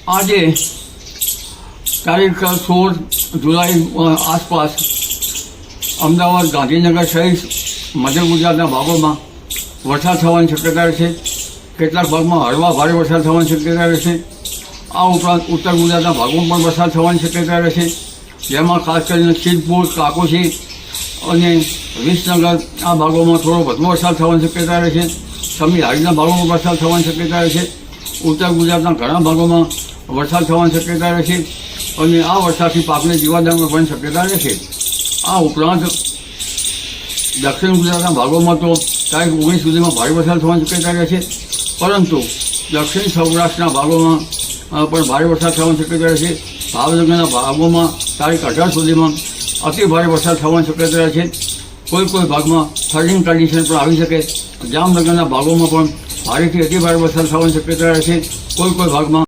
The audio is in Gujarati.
આજે તારીખ 16 જુલાઈ આસપાસ અમદાવાદ, ગાંધીનગર સહિત મધ્ય ગુજરાતના ભાગોમાં વરસાદ થવાની શક્યતા રહેશે. કેટલાક ભાગમાં હળવા ભારે વરસાદ થવાની શક્યતા રહેશે. આ ઉપરાંત ઉત્તર ગુજરાતના ભાગોમાં પણ વરસાદ થવાની શક્યતા રહેશે, જેમાં ખાસ કરીને સિદ્ધપુર, કાકોશી અને વિસનગર આ ભાગોમાં થોડો વધુ વરસાદ થવાની શક્યતા રહેશે. સમી હાડીના ભાગોમાં વરસાદ થવાની શક્યતા રહેશે. ઉત્તર ગુજરાતના ઘણા ભાગોમાં વરસાદ થવાની શક્યતા રહેશે અને આ વરસાદથી પાકને જીવાદમાં પણ શક્યતા રહેશે. આ ઉપરાંત દક્ષિણ ગુજરાતના ભાગોમાં તો તારીખ 19 સુધીમાં ભારે વરસાદ થવાની શક્યતા રહેશે, પરંતુ દક્ષિણ સૌરાષ્ટ્રના ભાગોમાં પણ ભારે વરસાદ થવાની શક્યતા રહેશે. ભાવનગરના ભાગોમાં તારીખ 18 સુધીમાં અતિ ભારે વરસાદ થવાની શક્યતા રહેશે. કોઈ ભાગમાં ફ્લડિંગ કન્ડિશન પણ આવી શકે. જામનગરના ભાગોમાં પણ ભારેથી અતિ ભારે વરસાદ થવાની શક્યતા રહેશે. કોઈ ભાગમાં